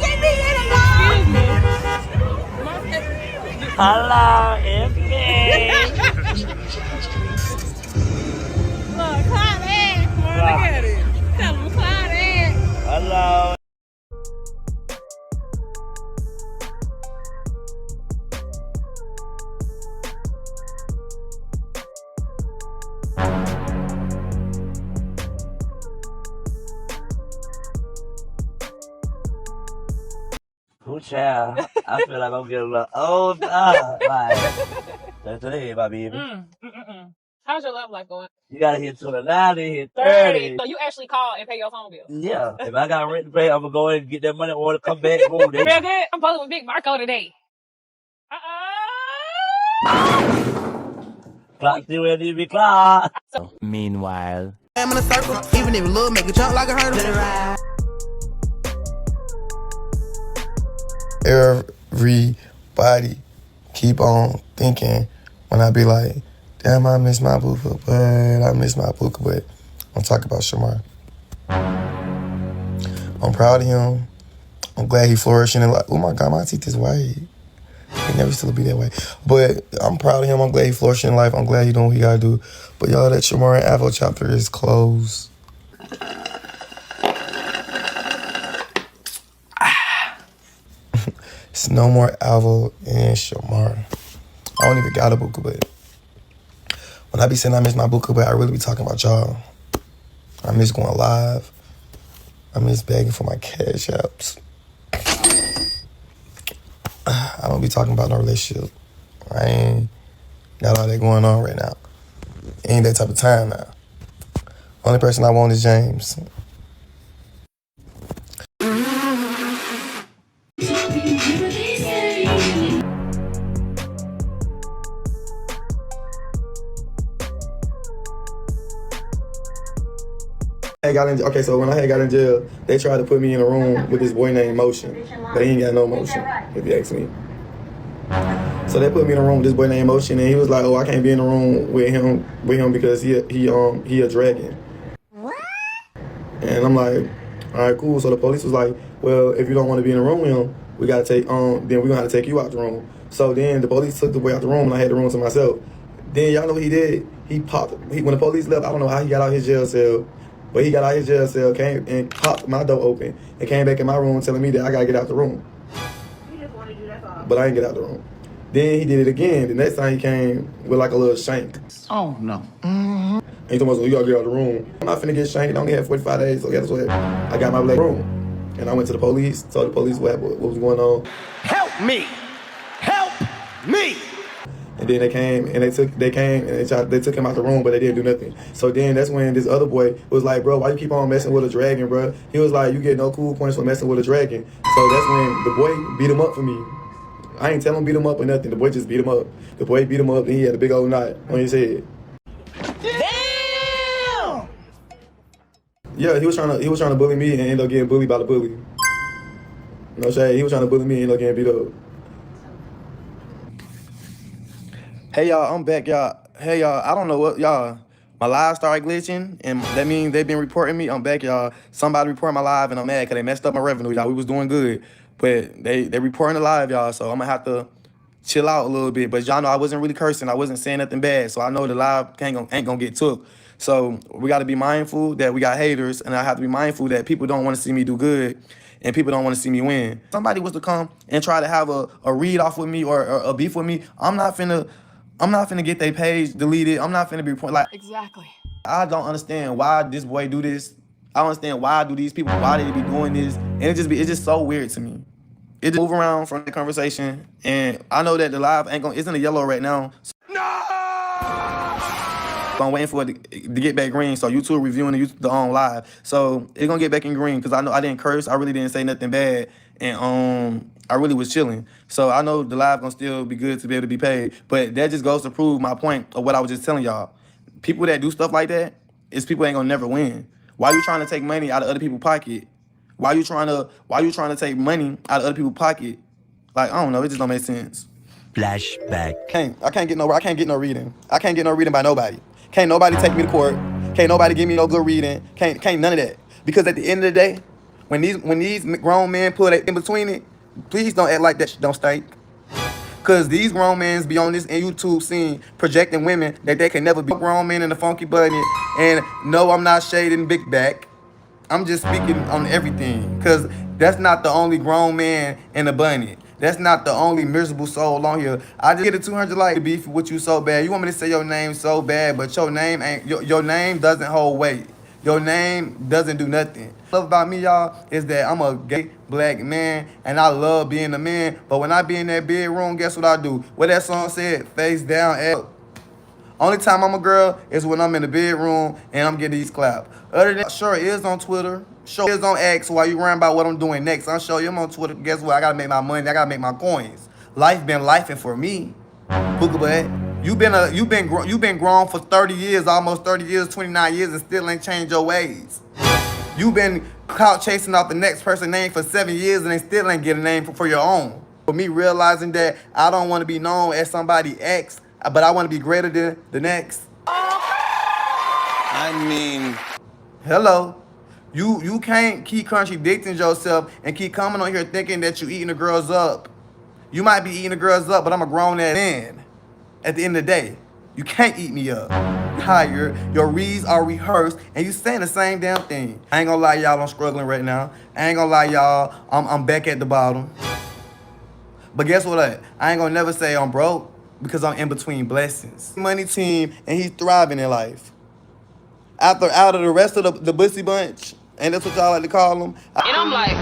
Get me in it, dog. Hello, it's me. Look, Clyde ass. Come on, look at it. Tell him Clyde ass. Hello. Ooh, child. I feel like I'm getting a little old. Like, today, my baby. How's your love life going? You gotta hit 29, then hit 30. So you actually call and pay your phone bill? Yeah. If I got rent to pay, I'm gonna go ahead and get that money or come back. Boom, Real good? I'm posting with Big Marco today. Clock still where it need to be clocked. Meanwhile, I'm in a circle, even if love make a jump like a hurdle. Let it ride. Everybody keep on thinking when I be like, damn, I miss my buka, but I'm talking about Shamar. I'm proud of him. I'm glad he flourishing in life. Oh my God, my teeth is white. He never still be that way. But I'm proud of him. I'm glad he flourishing in life. I'm glad he doing what he gotta do. But y'all, that Shamar and Alvo chapter is closed. It's no more Alvo and Shamar. I don't even got a buka, but when I be saying I miss my buka, but I really be talking about y'all. I miss going live. I miss begging for my cash apps. I don't be talking about no relationship. I ain't got all that going on right now. Ain't that type of time now. Only person I want is James. Okay, so when I had got in jail, they tried to put me in a room with this boy named Motion, but he ain't got no motion, if you ask me. So they put me in a room with this boy named Motion, and he was like, "Oh, I can't be in the room with him because he a dragon." And I'm like, "All right, cool." So the police was like, "Well, if you don't want to be in the room with him, we gotta take then we gonna have to take you out the room." So then the police took the boy out the room, and I had the room to myself. Then y'all know what he did? When the police left, I don't know how he got out his jail cell. But he got out his jail cell, came and popped my door open, and came back in my room telling me that I gotta get out the room. He just wanted you, that's all. But I ain't get out the room. Then he did it again. The next time he came with like a little shank. oh no. And he told me, you gotta get out the room. I'm not finna get shanked. I only had 45 days, so guess what? I got my black room. And I went to the police, told the police what was going on. Help me! Help me! And then they came and they took him out the room, but they didn't do nothing. So then that's when this other boy was like, "Bro, why you keep on messing with a dragon, bro?" He was like, "You get no cool points for messing with a dragon." So that's when the boy beat him up for me. I ain't tell him beat him up or nothing. The boy just beat him up. The boy beat him up and he had a big old knot on his head. Damn! Yeah, he was trying to bully me and end up getting bullied by the bully. No shade. He was trying to bully me and end up getting beat up. Hey y'all, I'm back, y'all. Hey y'all, I don't know what y'all. My live started glitching, and that means they've been reporting me. I'm back, y'all. Somebody reported my live, and I'm mad because they messed up my revenue, y'all. We was doing good, but they reporting the live, y'all. So I'm gonna have to chill out a little bit. But y'all know I wasn't really cursing. I wasn't saying nothing bad. So I know the live ain't gonna get took. So we got to be mindful that we got haters, and I have to be mindful that people don't want to see me do good. And people don't want to see me win. Somebody was to come and try to have a read off with me or a beef with me. I'm not finna get their page deleted. I'm not finna be like. Exactly. I don't understand why this boy do this. I don't understand why do these people, why they be doing this. And it's just so weird to me. It just move around from the conversation. And I know that the live it's in the yellow right now. No! So I'm waiting for it to get back green. So YouTube reviewing the live. So it's gonna get back in green because I know I didn't curse. I really didn't say nothing bad. And I really was chilling. So I know the live gonna still be good to be able to be paid. But that just goes to prove my point of what I was just telling y'all. People that do stuff like that, it's people ain't gonna never win. Why you trying to take money out of other people's pocket? Why you trying to take money out of other people's pocket? Like, I don't know, it just don't make sense. Flashback. I can't get no reading. I can't get no reading by nobody. Can't nobody take me to court. Can't nobody give me no good reading. Can't none of that. Because at the end of the day, when these grown men put it in between it, please don't act like that shit don't stink. Cause these grown men be on this YouTube scene projecting women that they can never be. Grown men in the funky bunny, and no, I'm not shading Big Back. I'm just speaking on everything, cause that's not the only grown man in the bunny. That's not the only miserable soul on here. I just get a 200 like to beef with you so bad. You want me to say your name so bad, but your name ain't your name doesn't hold weight. Your name doesn't do nothing. What I love about me, y'all, is that I'm a gay black man, and I love being a man. But when I be in that bedroom, guess what I do? What that song said, face down, ass up. Only time I'm a girl is when I'm in the bedroom and I'm getting these claps. Other than that, sure is on Twitter. Sure is on X while you worrying about what I'm doing next. I'll show you I'm on Twitter. Guess what? I gotta make my money. I gotta make my coins. Life been lifing for me. Booga butt. You been grown for 30 years, almost 30 years, 29 years, and still ain't changed your ways. You been clout chasing off the next person's name for 7 years and they still ain't get a name for your own. For me realizing that I don't want to be known as somebody X, but I want to be greater than the next. I mean, hello. You can't keep contradicting yourself and keep coming on here thinking that you eating the girls up. You might be eating the girls up, but I'm a grown ass man. At the end of the day, you can't eat me up. Higher, your reads are rehearsed, and you saying the same damn thing. I ain't gonna lie, y'all, I'm struggling right now. I ain't gonna lie, y'all, I'm back at the bottom. But guess what? I ain't gonna never say I'm broke because I'm in between blessings. Money team, and he's thriving in life. Out of the rest of the bussy bunch, and that's what y'all like to call them. And I'm like,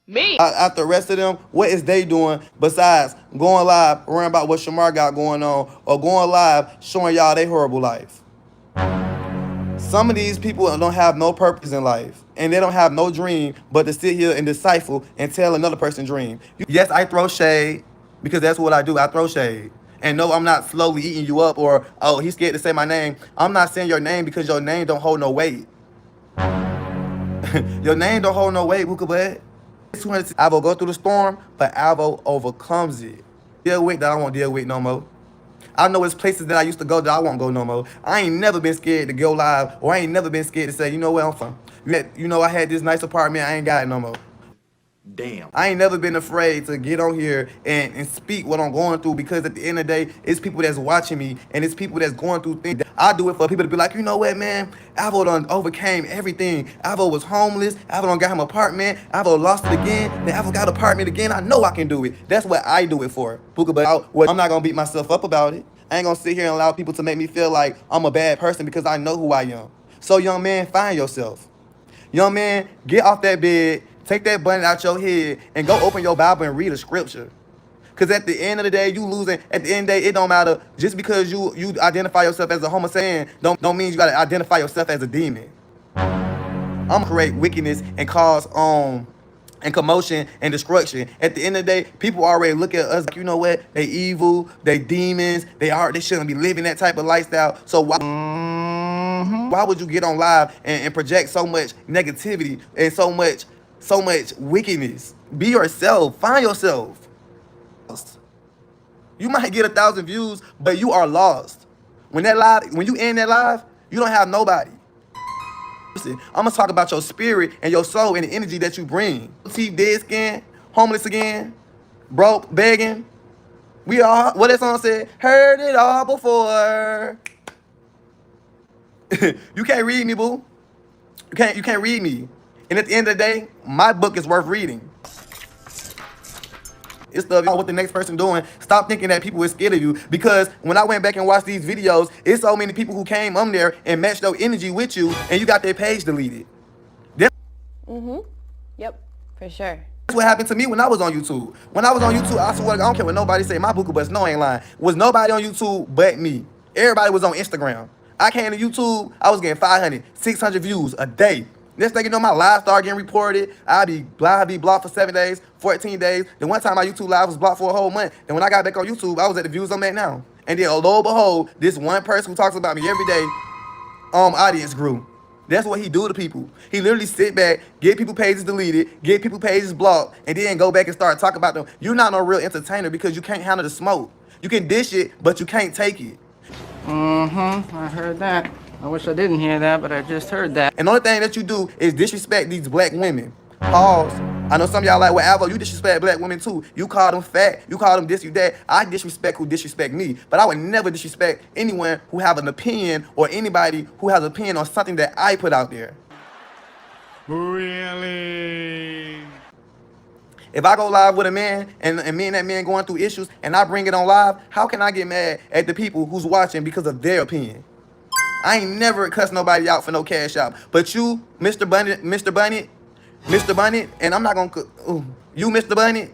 me. After the rest of them, what is they doing besides going live, worrying about what Shamar got going on, or going live showing y'all their horrible life? Some of these people don't have no purpose in life, and they don't have no dream but to sit here and decipher and tell another person's dream. Yes, I throw shade, because that's what I do. I throw shade. And no, I'm not slowly eating you up, or, oh, he's scared to say my name. I'm not saying your name because your name don't hold no weight. Your name don't hold no weight, Booka Butt. Alvo go through the storm, but Alvo overcomes it. Deal with that I won't deal with no more. I know it's places that I used to go that I won't go no more. I ain't never been scared to go live, or I ain't never been scared to say, you know where I'm from. You know, I had this nice apartment, I ain't got it no more. damn. I ain't never been afraid to get on here and speak what I'm going through, because at the end of the day, it's people that's watching me, and it's people that's going through things. I do it for people to be like, you know what, man? Alvo done overcame everything. Alvo was homeless. Alvo done got him an apartment. Alvo lost it again. Then Alvo got an apartment again. I know I can do it. That's what I do it for. But I'm not going to beat myself up about it. I ain't going to sit here and allow people to make me feel like I'm a bad person because I know who I am. So, young man, find yourself. Young man, get off that bed, take that button out your head, and go open your Bible and read a scripture. Because at the end of the day, you losing. At the end of the day, it don't matter. Just because you identify yourself as a homosexual don't mean you got to identify yourself as a demon. I'm create wickedness and cause and commotion and destruction. At the end of the day, people already look at us like, you know what? They evil, they demons, they shouldn't be living that type of lifestyle. So why would you get on live and project so much negativity and so much wickedness? Be yourself. Find yourself. You might get 1,000 views, but you are lost. When you end that live, you don't have nobody. Listen, I'm gonna talk about your spirit and your soul and the energy that you bring. Teeth dead skin, homeless again, broke, begging. We all, what that song said, heard it all before. You can't read me, boo. You can't read me. And at the end of the day, my book is worth reading. It's what the next person doing. Stop thinking that people is scared of you, because when I went back and watched these videos, it's so many people who came on there and matched their energy with you, and you got their page deleted. Yep, for sure. That's what happened to me when I was on YouTube. When I was on YouTube, I swear, I don't care what nobody say. My Buka Bus, no, ain't lying. Was nobody on YouTube but me. Everybody was on Instagram. I came to YouTube, I was getting 500, 600 views a day. Next thing you know, my live started getting reported. I'd be blocked for 7 days, 14 days. Then one time my YouTube live was blocked for a whole month. Then when I got back on YouTube, I was at the views I'm at now. And then, lo and behold, this one person who talks about me every day, audience grew. That's what he do to people. He literally sit back, get people pages deleted, get people pages blocked, and then go back and start talking about them. You're not no real entertainer because you can't handle the smoke. You can dish it, but you can't take it. I heard that. I wish I didn't hear that, but I just heard that. And the only thing that you do is disrespect these black women. Pause. I know some of y'all like, well, Alvo, you disrespect black women too. You call them fat. You call them this, you that. I disrespect who disrespect me. But I would never disrespect anyone who have an opinion or anybody who has an opinion on something that I put out there. Really? If I go live with a man and me and that man going through issues and I bring it on live, how can I get mad at the people who's watching because of their opinion? I ain't never cussed nobody out for no cash out. But you, Mr. Bunny, and I'm not gonna, you, Mr. Bunny,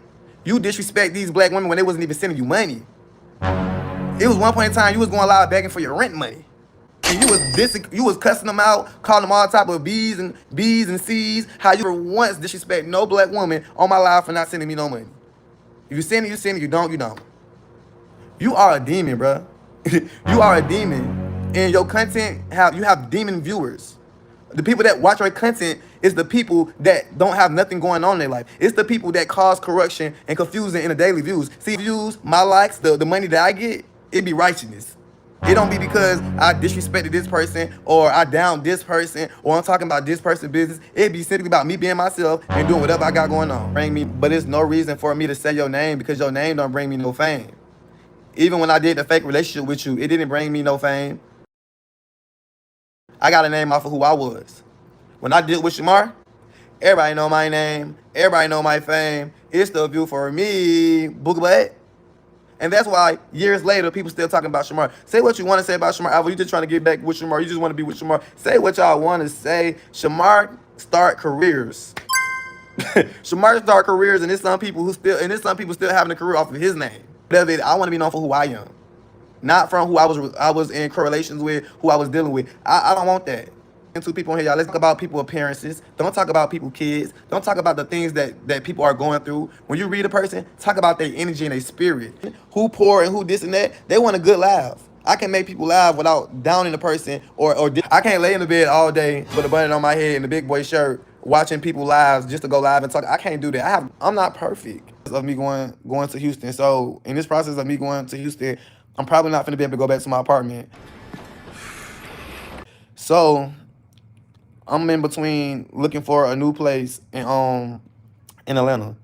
you disrespect these black women when they wasn't even sending you money. It was one point in time you was going live begging for your rent money. And you was cussing them out, calling them all type of B's and C's. How you never once disrespect no black woman on my live for not sending me no money. If you send it, you send it. You don't, you don't. You are a demon, bro. You are a demon. And your content, you have demon viewers. The people that watch your content is the people that don't have nothing going on in their life. It's the people that cause corruption and confusion in the daily views. See, views, my likes, the money that I get, it be righteousness. It don't be because I disrespected this person or I downed this person or I'm talking about this person's business. It be simply about me being myself and doing whatever I got going on. But it's no reason for me to say your name because your name don't bring me no fame. Even when I did the fake relationship with you, it didn't bring me no fame. I got a name off of who I was. When I did with Shamar, everybody know my name. Everybody know my fame. It's the view for me, booga butt. And that's why years later, people still talking about Shamar. Say what you want to say about Shamar. Alvo, you just trying to get back with Shamar. You just want to be with Shamar. Say what y'all want to say. Shamar start careers. Shamar start careers, and there's some people still having a career off of his name. But I want to be known for who I am. Not from who I was in correlations with, who I was dealing with. I don't want that. And two people in here, y'all, let's talk about people's appearances. Don't talk about people's kids. Don't talk about the things that people are going through. When you read a person, talk about their energy and their spirit. Who poor and who this and that, they want a good laugh. I can make people laugh without downing the person or I can't lay in the bed all day with a button on my head and a big boy shirt watching people lives just to go live and talk. I can't do that. I'm not perfect of me going to Houston. So in this process of me going to Houston, I'm probably not gonna be able to go back to my apartment. So I'm in between looking for a new place in Atlanta.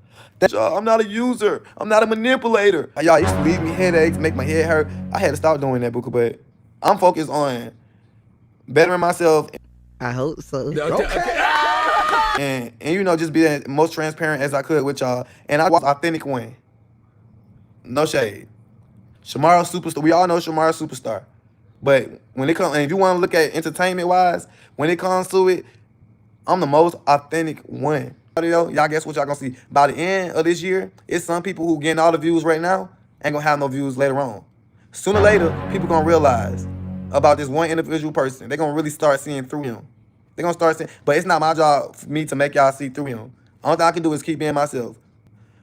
I'm not a user. I'm not a manipulator. Y'all used to leave me headaches, make my head hurt. I had to stop doing that, but I'm focused on bettering myself. I hope so. And you know, just be the most transparent as I could with y'all. And I was authentic one. No shade. Shamar superstar. We all know Shamar superstar. But when it comes, and if you want to look at entertainment wise, when it comes to it, I'm the most authentic one. Y'all guess what y'all gonna see? By the end of this year, it's some people who getting all the views right now ain't gonna have no views later on. Sooner or later, people gonna realize about this one individual person. They gonna really start seeing through him. They gonna start seeing, but it's not my job for me to make y'all see through him. All thing I can do is keep being myself.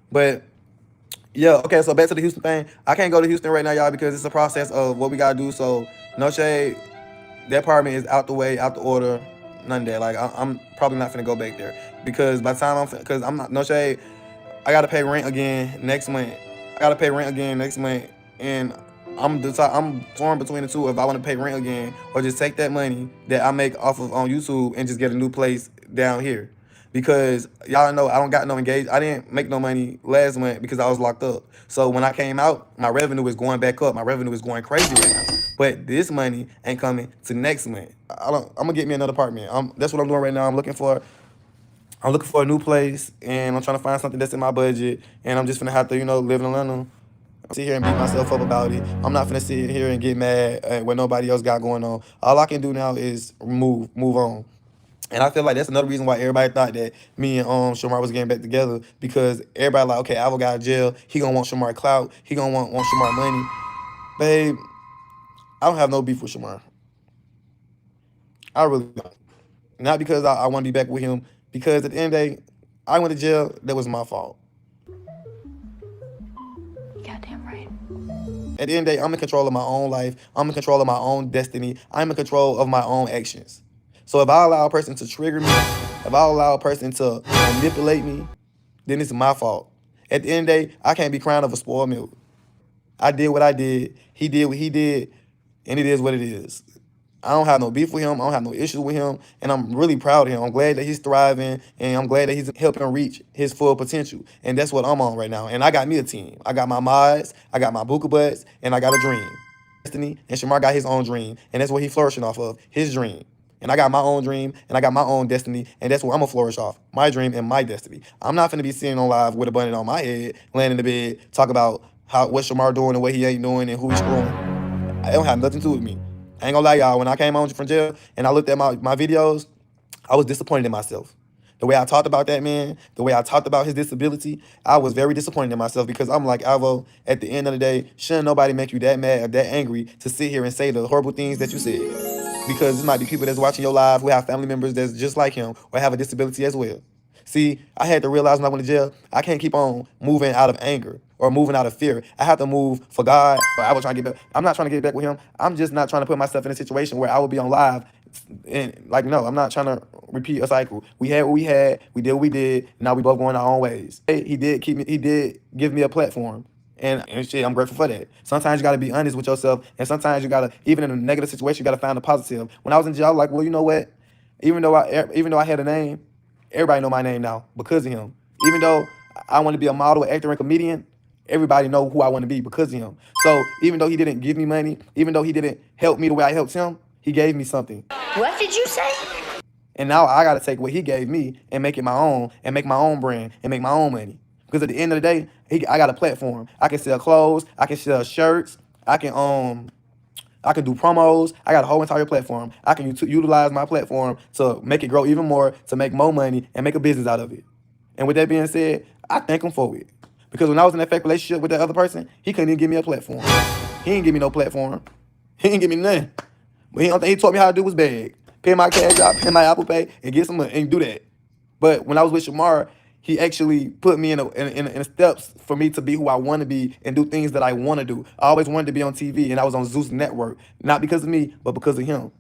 But yeah, okay, so back to the Houston thing. I can't go to Houston right now, y'all, because it's a process of what we gotta do. So no shade, that apartment is out the way, out the order, none of that. Like I'm probably not finna go back there because by the time I'm not, no shade, I gotta pay rent again next month. And I'm torn between the two if I want to pay rent again or just take that money that I make off of on YouTube and just get a new place down here. Because y'all know I don't got no engagement. I didn't make no money last month because I was locked up. So when I came out, my revenue is going back up. My revenue is going crazy right now. But this money ain't coming to next month. I'm gonna get me another apartment. That's what I'm doing right now. I'm looking for a new place and I'm trying to find something that's in my budget. And I'm just gonna have to, live in Atlanta. Sit here and beat myself up about it. I'm not gonna sit here and get mad at what nobody else got going on. All I can do now is move on. And I feel like that's another reason why everybody thought that me and Shamar was getting back together, because everybody like, okay, Alvo got out of jail. He gonna want Shamar clout. He gonna want Shamar money. Babe, I don't have no beef with Shamar. I really don't. Not because I want to be back with him, because at the end of the day, I went to jail. That was my fault. Goddamn right. At the end of the day, I'm in control of my own life. I'm in control of my own destiny. I'm in control of my own actions. So if I allow a person to trigger me, if I allow a person to manipulate me, then it's my fault. At the end of the day, I can't be crying over spoiled milk. I did what I did. He did what he did. And it is what it is. I don't have no beef with him. I don't have no issues with him. And I'm really proud of him. I'm glad that he's thriving, and I'm glad that he's helping reach his full potential. And that's what I'm on right now. And I got me a team. I got my mods, I got my Buka Butts, and I got a dream. Destiny, and Shamar got his own dream. And that's what he's flourishing off of, his dream. And I got my own dream, and I got my own destiny, and that's where I'm going to flourish off, my dream and my destiny. I'm not finna be sitting on live with a button on my head, laying in the bed, talk about what Shamar doing and what he ain't doing and who he's screwing. I don't have nothing to do with me. I ain't gonna lie, y'all. When I came home from jail and I looked at my videos, I was disappointed in myself. The way I talked about that man, the way I talked about his disability, I was very disappointed in myself because I'm like, Alvo, at the end of the day, shouldn't nobody make you that mad or that angry to sit here and say the horrible things that you said? Because there might be people that's watching your live who have family members that's just like him or have a disability as well. See, I had to realize when I went to jail, I can't keep on moving out of anger or moving out of fear. I have to move for God. Or I was trying to get back. I'm not trying to get back with him. I'm just not trying to put myself in a situation where I would be on live. And like, no, I'm not trying to repeat a cycle. We had what we had. We did what we did. Now we both going our own ways. He did give me a platform. And shit, I'm grateful for that. Sometimes you got to be honest with yourself. And sometimes you got to, even in a negative situation, you got to find a positive. When I was in jail, I was like, well, you know what? Even though I had a name, everybody know my name now because of him. Even though I want to be a model, actor, and comedian, everybody know who I want to be because of him. So even though he didn't give me money, even though he didn't help me the way I helped him, he gave me something. What did you say? And now I got to take what he gave me and make it my own and make my own brand and make my own money. Because at the end of the day, I got a platform. I can sell clothes. I can sell shirts. I can do promos. I got a whole entire platform. I can utilize my platform to make it grow even more, to make more money, and make a business out of it. And with that being said, I thank him for it. Because when I was in that fake relationship with that other person, he couldn't even give me a platform. He didn't give me no platform. He didn't give me nothing. But he taught me how to do was beg. Pay my cash out, pay my Apple Pay, and get some money, and do that. But when I was with Shamar, he actually put me in steps for me to be who I want to be and do things that I want to do. I always wanted to be on TV, and I was on Zeus Network. Not because of me, but because of him.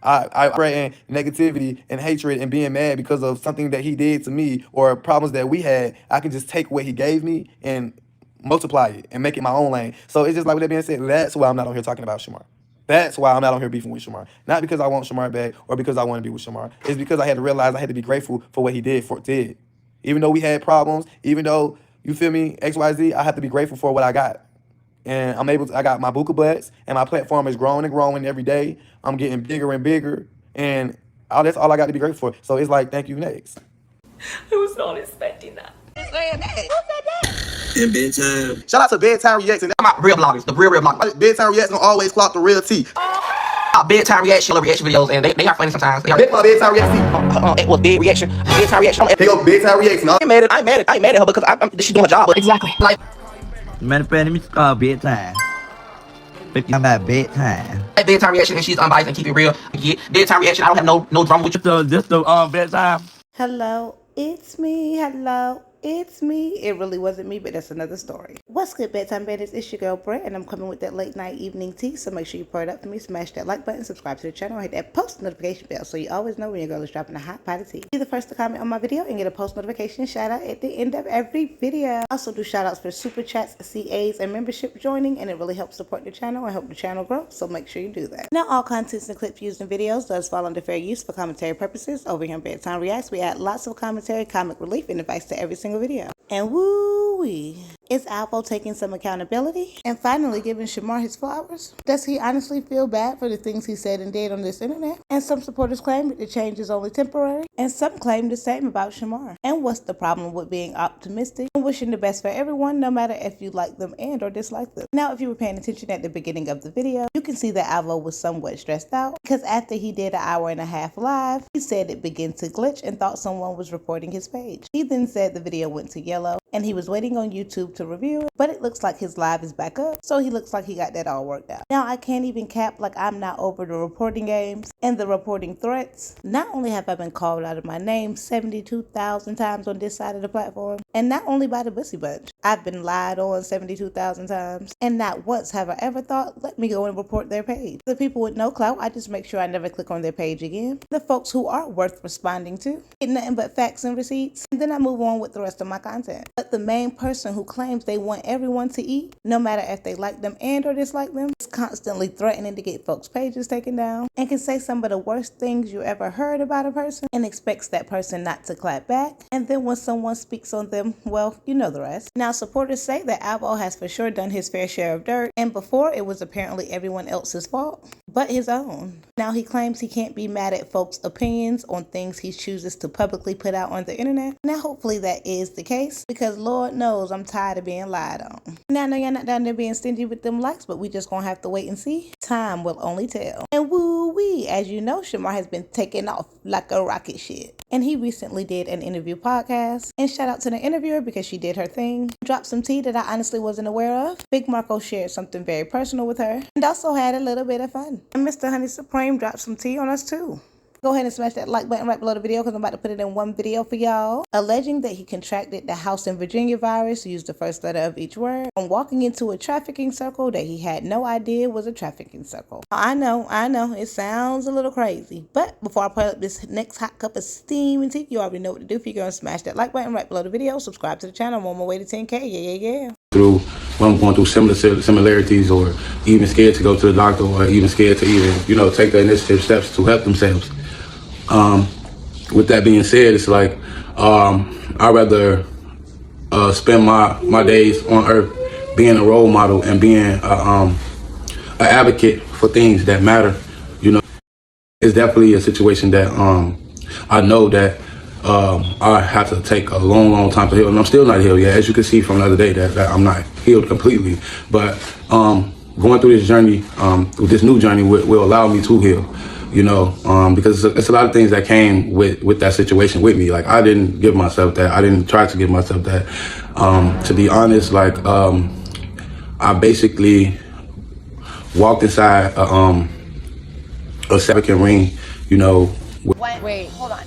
I spread negativity and hatred and being mad because of something that he did to me or problems that we had. I can just take what he gave me and multiply it and make it my own lane. So it's just like with that being said, that's why I'm not on here talking about Shamar. That's why I'm not on here beefing with Shamar. Not because I want Shamar back or because I want to be with Shamar. It's because I had to realize I had to be grateful for what he did. Even though we had problems, even though, you feel me, XYZ, I have to be grateful for what I got. And I got my Buka Butts, and my platform is growing and growing every day. I'm getting bigger and bigger, and that's all I got to be grateful for. So it's like, thank you, next. I was not expecting that. In bedtime. Shout out to Bedtime Reaction. I'm out real bloggers, the real bloggers. Bedtime Reaction always clock the real tea. Bedtime reaction videos, and they are funny sometimes. They are Bedtime Reaction. it was big reaction. Bedtime reaction. Here go Bedtime Reaction. I ain't mad at her because she's doing a job. But Exactly. like Matter of fact, let me call bedtime. I'm about bedtime. bedtime reaction, and she's unbiased and keep it real. Yeah, bedtime reaction. I don't have no drama with you. So this the bedtime. Hello, it's me. Hello, it's me. It really wasn't me, but that's another story. What's good, Bedtime Bandits? It's your girl, Brett, and I'm coming with that late night evening tea, so make sure you pour it up for me, smash that like button, subscribe to the channel, and hit that post notification bell so you always know when your girl is dropping a hot pot of tea. Be the first to comment on my video and get a post notification shout out at the end of every video. I also do shout outs for super chats, CAs, and membership joining, and it really helps support the channel and help the channel grow, so make sure you do that. Now, all contents and clips used in videos does fall under fair use for commentary purposes. Over here on Bedtime Reacts, we add lots of commentary, comic relief, and advice to every single video. And woo-wee, is Alvo taking some accountability and finally giving Shamar his flowers? Does he honestly feel bad for the things he said and did on this internet? And some supporters claim that the change is only temporary, and some claim the same about Shamar. And what's the problem with being optimistic and wishing the best for everyone, no matter if you like them and or dislike them? Now, if you were paying attention at the beginning of the video, you can see that Alvo was somewhat stressed out because after he did an hour-and-a-half live, he said it began to glitch and thought someone was reporting his page. He then said the video went to yellow and he was waiting on YouTube to review it, but it looks like his live is back up, so he looks like he got that all worked out. Now, I can't even cap like I'm not over the reporting games and the reporting threats. Not only have I been called out of my name 72,000 times on this side of the platform, and not only by the Bussy Bunch, I've been lied on 72,000 times, and not once have I ever thought, let me go and report their page. The people with no clout, I just make sure I never click on their page again. The folks who are worth responding to, get nothing but facts and receipts, and then I move on with the rest of my content. But the main person who claimed claims they want everyone to eat, no matter if they like them and or dislike them. Is constantly threatening to get folks' pages taken down, and can say some of the worst things you ever heard about a person and expects that person not to clap back. And then when someone speaks on them, well, you know the rest. Now, supporters say that Alvo has for sure done his fair share of dirt, and before it was apparently everyone else's fault but his own. Now he claims he can't be mad at folks' opinions on things he chooses to publicly put out on the internet. Now hopefully that is the case, because Lord knows I'm tired of being lied on. Now I know y'all not down there being stingy with them likes, but we just gonna have to wait and see. Time will only tell. And woo-wee, as you know, Shamar has been taking off like a rocket ship. And he recently did an interview podcast. And shout out to the interviewer because she did her thing. Dropped some tea that I honestly wasn't aware of. Big Marco shared something very personal with her. And also had a little bit of fun. And Mr. Honey Supreme dropped some tea on us too. Go ahead and smash that like button right below the video because I'm about to put it in one video for y'all. Alleging that he contracted the House in Virginia virus, used the first letter of each word, on walking into a trafficking circle that he had no idea was a trafficking circle. I know, it sounds a little crazy. But before I put up this next hot cup of steam and tea, you already know what to do. If you're going to smash that like button right below the video, subscribe to the channel. I'm on my way to 10K. Yeah. Through when I'm going through similarities, or even scared to go to the doctor, or even scared to even, take the initiative steps to help themselves. With that being said, it's like I'd rather spend my days on earth being a role model and being an advocate for things that matter. It's definitely a situation that I know that I have to take a long time to heal, and I'm still not healed yet. As you can see from the other day, that I'm not healed completely. But going through this journey, this new journey, will allow me to heal. Because it's a lot of things that came with that situation with me. Like, I didn't give myself that. I didn't try to give myself that. To be honest, I basically walked inside a second ring, Wait, hold on.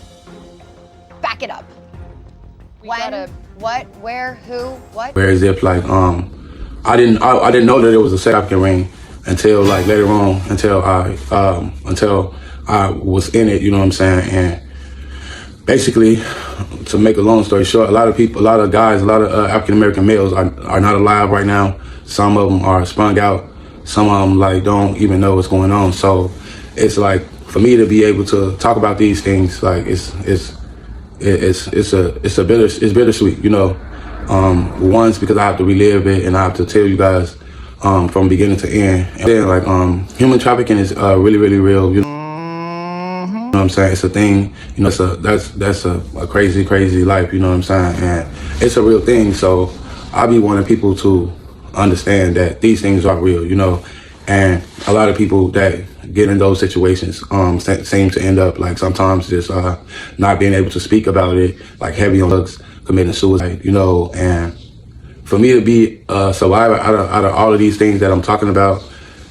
Back it up. What, where, who, what? Where as if I didn't know that it was a second ring until later on, until I was in it, you know what I'm saying? And basically, to make a long story short, a lot of guys, a lot of African American males are not alive right now. Some of them are sprung out. Some of them don't even know what's going on. So it's for me to be able to talk about these things, it's bittersweet, Once, because I have to relive it and I have to tell you guys from beginning to end. And then human trafficking is really, really real. You know what I'm saying? It's a thing. That's a crazy life. You know what I'm saying? And it's a real thing. So I be wanting people to understand that these things are real. And a lot of people that get in those situations seem to end up sometimes just not being able to speak about it, heavy on drugs, committing suicide, and for me to be a survivor out of all of these things that I'm talking about,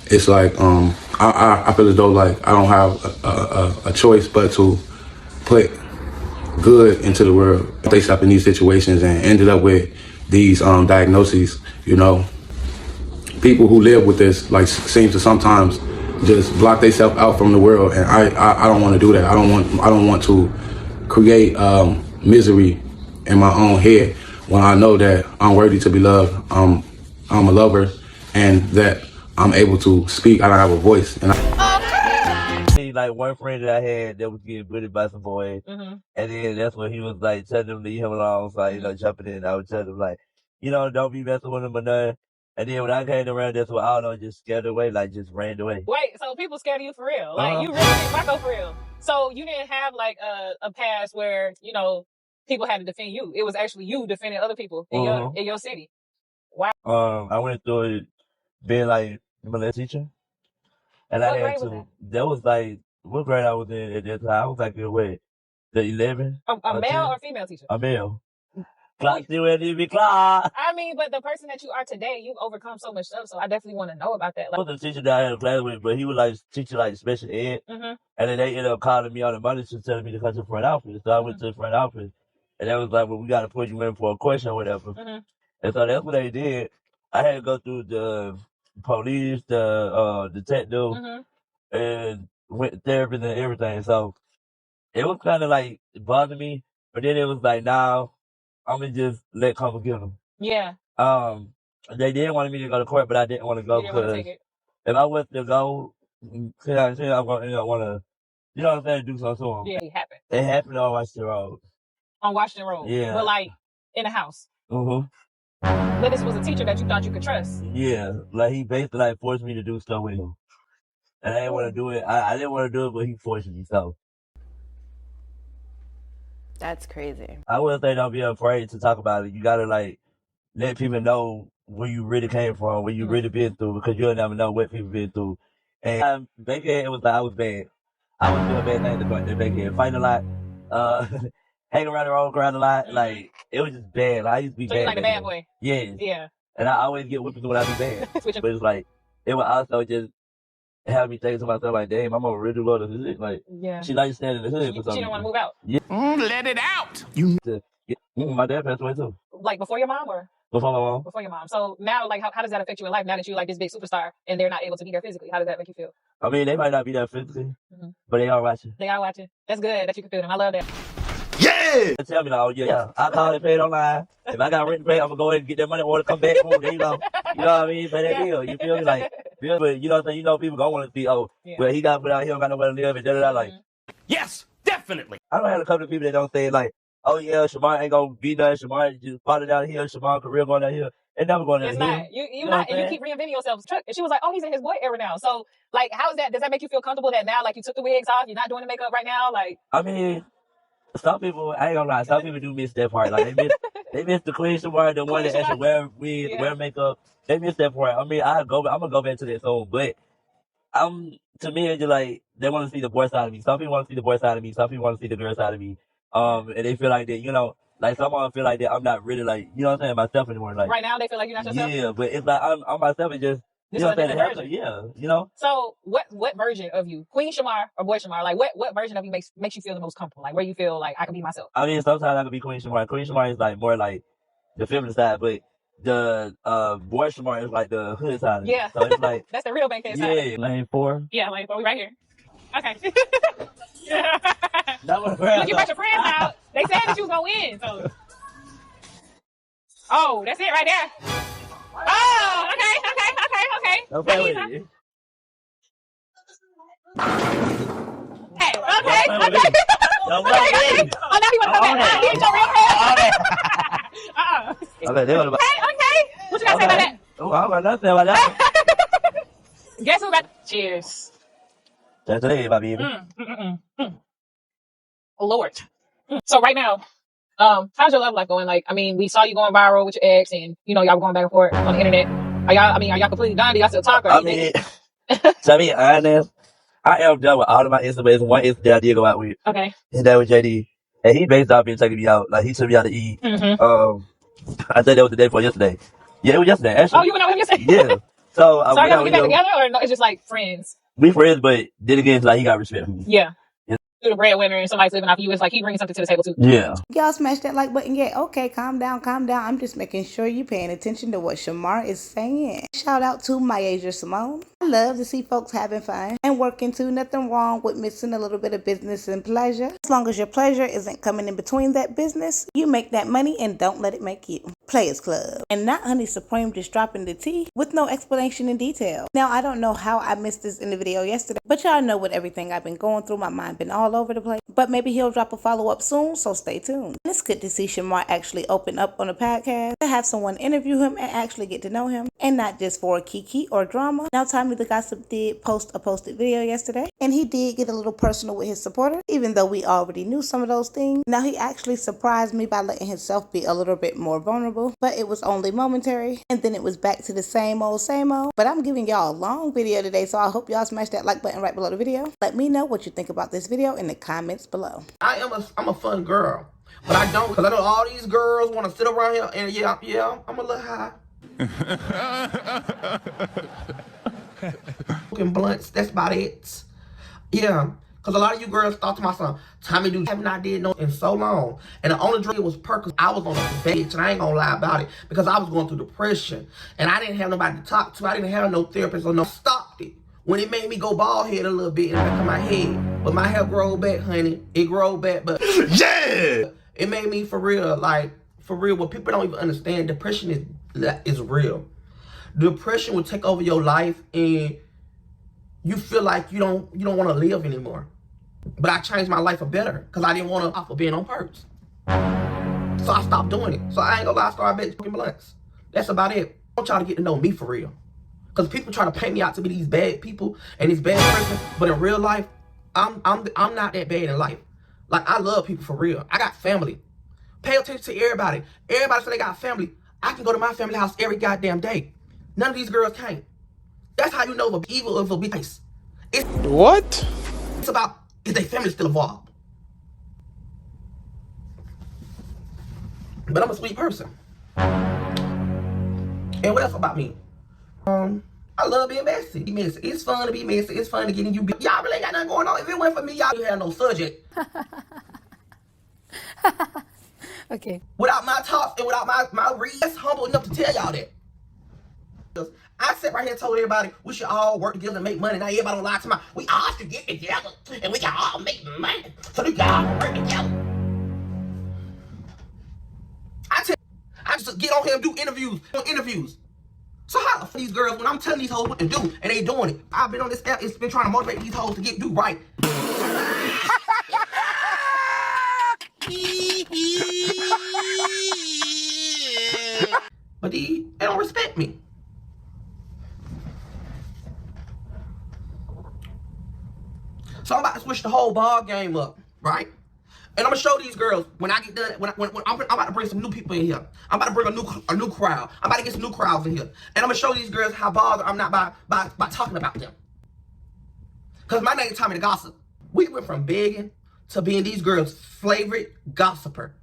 it's I feel as though I don't have a choice but to put good into the world. They stop in these situations and ended up with these diagnoses, People who live with this seem to sometimes just block themselves out from the world, and I don't want to do that. I don't want to create misery in my own head when I know that I'm worthy to be loved. I'm a lover, and that I'm able to speak. I don't have a voice, and one friend that I had that was getting bullied by some boys, and then that's when he was telling them to leave him alone. So jumping in, I would tell them don't be messing with him or nothing. And then when I came around, that's when I don't know, just scared away, just ran away. Wait, so people scared of you for real? You really think Marco for real? So you didn't have a past where people had to defend you. It was actually you defending other people in your city. Wow. I went through it being a Malay teacher, and What I grade had was to. That was what grade I was in at that time. I was the 11. A male 10? or female teacher? A male. Clock still ain't even clock. I mean, but the person that you are today, you've overcome so much stuff, so I definitely want to know about that. I was the teacher that I had a class with, but he was teaching special ed. And then they ended up calling me on the monitor telling me to come to the front office. So I went to the front office, and that was well, we got to put you in for a question or whatever. And so that's what they did. I had to go through the police, the detective, and went therapist and everything. So it was kind of bothering me, but then it was now I'm gonna just let come and get them. Yeah. They did want me to go to court, but I didn't want to go because if I was to go, I'm going to end up want to, you know what I'm saying, do something to them. Yeah, it happened. It happened on Washington Road. On Washington Road? Yeah. But like, in the house? Mm-hmm. But this was a teacher that you thought you could trust? Yeah, like he basically like forced me to do stuff with him. And I didn't want to do it. I didn't want to do it, but he forced me, so. That's crazy. I wouldn't say don't be afraid to talk about it. You gotta like let people know where you really came from, where you really been through, because you'll never know what people been through. And back then, it was like I was bad. I was doing bad things back then, fighting a lot, hanging around the wrong crowd a lot. Like it was just bad. Like, I used to be bad. So you like the bad boy? Yes. Yeah. And I always get whipped when I be bad. But it's like it would also just have me thinking to myself like, damn, I'm a really low to hood. Like, she like standing in the hood for something. She didn't want to move out. Yeah. Let it out. My dad passed away too. Like before your mom or? Before my mom. Before your mom. So now, like, how does that affect you in life now that you're like this big superstar and they're not able to be there physically? How does that make you feel? I mean, they might not be there physically, but they are watching. They are watching. That's good that you can feel them. I love that. Yeah! They tell me like, oh yeah, I call it paid online. If I got rent to pay, I'm gonna go ahead and get that money or come back. Boom, there you go. You know what I mean? Pay that bill. You feel me? Like, but you know what I'm saying? You know people gonna want to see, oh, well, he got put out, he don't got nowhere to live, and da da da. Like, Yes, definitely. I don't have a couple of people that don't say like, oh yeah, Shamar ain't gonna be there. Shamar just falling down here. Shamar career going down here. It never going down here. It's not. You not, and you keep reinventing yourself. And she was like, oh, he's in his boy era now. So, like, how is that? Does that make you feel comfortable that now, like, you took the wigs off, you're not doing the makeup right now? Like, I mean, some people, I ain't gonna lie, some people do miss that part. Like, they miss the Queen Shamar, the one that actually wear wigs, wear makeup. They miss that part. I mean, I'm gonna go back to that song, but to me, it's just like, they want to see the boy side of me. Some people want to see the boy side of me. Some people want to see the girl side of me. And they feel like that, you know, like some of them feel like that I'm not really like, you know what I'm saying, myself anymore. Like, right now, they feel like you're not yourself? Yeah, but it's like, I'm myself and just, you know what I'm saying? Yeah, you know? So, what version of you, Queen Shamar or Boy Shamar, like, what version of you makes you feel the most comfortable? Like, where you feel like I can be myself? I mean, sometimes I can be Queen Shamar. Queen Shamar is like more like the feminine side, but the Boy Shamar is like the hood side of it. So it's like, that's the real Bankhead side. Yeah, lane 4. Yeah, lane 4. We right here. Okay. Look, you brought your friends out. They said that you was gonna win, so. Oh, that's it right there. Oh, okay. Don't play with it. Hey, okay. Don't play with it. Oh, now he wanna come back. He hit your real head. Okay. What you gotta say about that? Oh, I don't got nothing about that. Guess who got? Cheers. That's it, my baby. Lord. So right now, how's your love life going? Like, I mean, we saw you going viral with your ex, and you know y'all were going back and forth on the internet. Are y'all completely done? Do y'all still talk? Or I mean, to be honest, I am done with all of my Instagrams. One Insta that I did go out with. Okay. And that was JD. And he based off being taking me out. Like, he took me out to eat. I think that was the day before yesterday. Yeah, it was yesterday, actually. Oh, you went out with him yesterday? Yeah. So are y'all gonna get back together, or no, it's just like friends? We friends, but then again, it's like he got respect for me. Yeah. You're the breadwinner and somebody's living off you. It's like he brings something to the table too. Yeah. Y'all smash that like button yet? Okay, calm down. I'm just making sure you're paying attention to what Shamar is saying. Shout out to my Asia Simone. I love to see folks having fun and working too. Nothing wrong with mixing a little bit of business and pleasure. As long as your pleasure isn't coming in between that business, you make that money and don't let it make you. Players Club. And not Honey Supreme just dropping the tea with no explanation in detail. Now, I don't know how I missed this in the video yesterday, but y'all know with everything I've been going through, my mind been all over the place. But maybe he'll drop a follow-up soon, so stay tuned. And it's good to see Shamar actually open up on a podcast, to have someone interview him and actually get to know him, and not just for a kiki or drama. Now, Tommy the Gossip did post a posted video yesterday, and he did get a little personal with his supporter, even though we already knew some of those things. Now, he actually surprised me by letting himself be a little bit more vulnerable, but it was only momentary, and then it was back to the same old. But I'm giving y'all a long video today, so I hope y'all smash that like button right below the video. Let me know what you think about this video in the comments below. I'm a fun girl, but I don't, because I know all these girls want to sit around here and yeah, I'm a little high. Smoking blunts, that's about it. Yeah. Because a lot of you girls thought to myself, Tommy, dude, haven't I did no in so long. And the only drink was Perkins. I was on a bitch, and I ain't gonna lie about it, because I was going through depression. And I didn't have nobody to talk to. I didn't have no therapist or no. Stopped it. When it made me go bald head a little bit in the back of my head. But my hair growed back, honey. It growed back, but yeah! It made me for real, like, For real, what people don't even understand, depression is real. Depression will take over your life and you feel like you don't want to live anymore. But I changed my life for better because I didn't want to offer being on purpose. So I stopped doing it. So I ain't gonna lie, I started making fucking blunts. That's about it. I want y'all to get to know me for real. Because people try to paint me out to be these bad people and these bad person, but in real life, I'm not that bad in life. Like, I love people for real. I got family. Pay attention to everybody. Everybody say they got family. I can go to my family house every goddamn day. None of these girls can't. That's how you know if it's evil or if it'll be nice. What? It's about, is their family still involved? But I'm a sweet person. And what else about me? I love being messy. It's fun to be messy. It's fun to get in you. Y'all really ain't got nothing going on. If it weren't for me, y'all would have no subject. Okay. Without my talks and without my reads, that's humble enough to tell y'all that. I sat right here and told everybody we should all work together and make money. Now everybody don't lie to me. We all should get together and we can all make money. So we can all work together. I just get on here and do interviews. So how for these girls when I'm telling these hoes what to do and they doing it? I've been on this app, it's been trying to motivate these hoes to do right. But they don't respect me. So I'm about to switch the whole ball game up, right? And I'm gonna show these girls when I get done. When I'm about to bring some new people in here. I'm about to bring a new crowd. I'm about to get some new crowds in here, and I'm gonna show these girls how bothered I'm not by talking about them. Cause my name Tommy the Gossip. We went from begging to being these girls' favorite gossiper.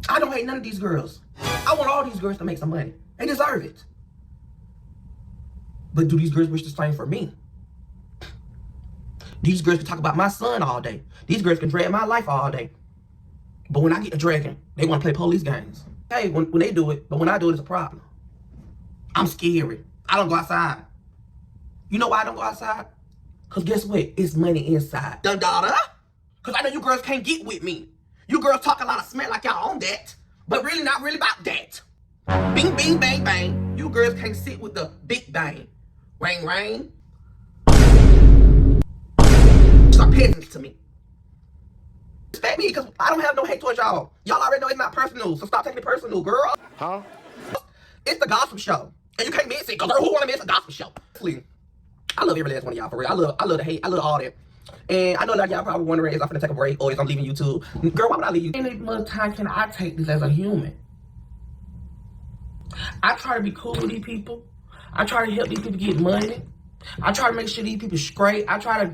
I don't hate none of these girls. I want all these girls to make some money. They deserve it. But do these girls wish the same for me? These girls can talk about my son all day. These girls can drag my life all day. But when I get to dragging, they want to play police games. Hey, when they do it, but when I do it, it's a problem. I'm scary. I don't go outside. You know why I don't go outside? Because guess what? It's money inside. Dun daughter. Because I know you girls can't get with me. You girls talk a lot of smack like y'all on that, but really not really about that. Bing, bing, bang, bang. You girls can't sit with the big bang. Ring, ring. Are peasants to me. Respect me because I don't have no hate towards y'all. Y'all already know it's not personal, so stop taking it personal, girl. Huh? It's the gossip show. And you can't miss it, because who wanna miss a gossip show? Please. I love every last one of y'all for real. I love the hate. I love all that. And I know that y'all probably wondering, is I'm finna take a break or is I'm leaving YouTube? Girl, why would I leave you? Any much time can I take this as a human? I try to be cool with these people. I try to help these people get money. I try to make sure these people straight. I try to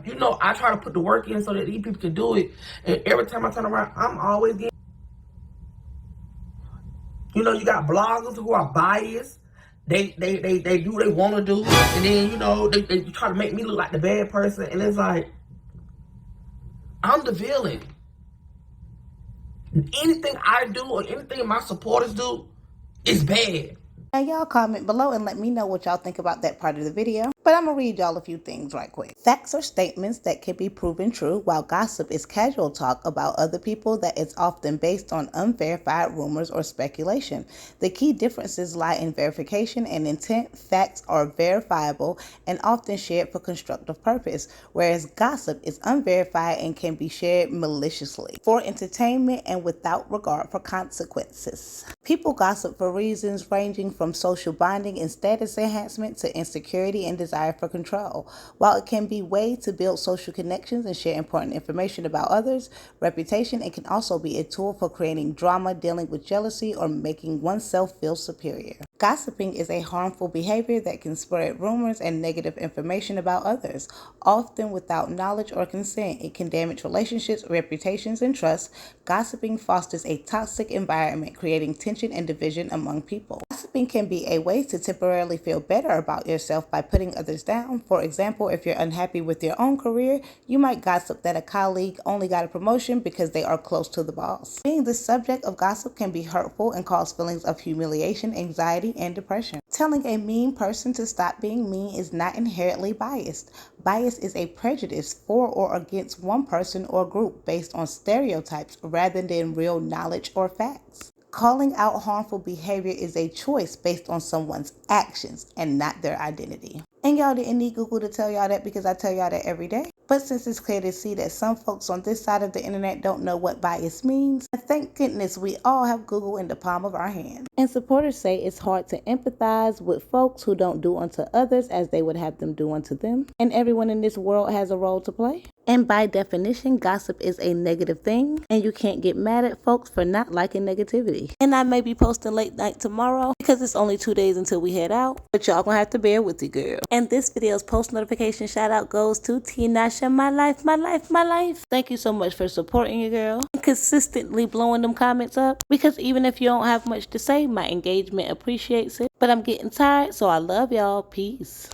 put the work in so that these people can do it. And every time I turn around, I'm always getting. You know, you got bloggers who are biased. They do what they want to do, and then they try to make me look like the bad person. And it's like, I'm the villain. Anything I do or anything my supporters do is bad. Now y'all comment below and let me know what y'all think about that part of the video. But I'm gonna read y'all a few things right quick. Facts are statements that can be proven true, while gossip is casual talk about other people that is often based on unverified rumors or speculation. The key differences lie in verification and intent. Facts are verifiable and often shared for constructive purpose, whereas gossip is unverified and can be shared maliciously, for entertainment and without regard for consequences. People gossip for reasons ranging from social bonding and status enhancement to insecurity and desire for control. While it can be a way to build social connections and share important information about others, reputation, it can also be a tool for creating drama, dealing with jealousy, or making oneself feel superior. Gossiping is a harmful behavior that can spread rumors and negative information about others, often without knowledge or consent. It can damage relationships, reputations, and trust. Gossiping fosters a toxic environment, creating tension and division among people. Gossiping can be a way to temporarily feel better about yourself by putting others down. For example, if you're unhappy with your own career, you might gossip that a colleague only got a promotion because they are close to the boss. Being the subject of gossip can be hurtful and cause feelings of humiliation, anxiety, and depression. Telling a mean person to stop being mean is not inherently biased. Bias is a prejudice for or against one person or group based on stereotypes rather than real knowledge or facts. Calling out harmful behavior is a choice based on someone's actions and not their identity. And y'all didn't need Google to tell y'all that because I tell y'all that every day. But since it's clear to see that some folks on this side of the internet don't know what bias means, thank goodness we all have Google in the palm of our hand. And supporters say it's hard to empathize with folks who don't do unto others as they would have them do unto them. And everyone in this world has a role to play. And by definition, gossip is a negative thing, and you can't get mad at folks for not liking negativity. And I may be posting late night tomorrow because it's only 2 days until we head out, but y'all gonna have to bear with you, girl. And this video's post notification shout out goes to Tinasha, my life, my life, my life. Thank you so much for supporting your girl and consistently blowing them comments up, because even if you don't have much to say, my engagement appreciates it. But I'm getting tired, so I love y'all. Peace.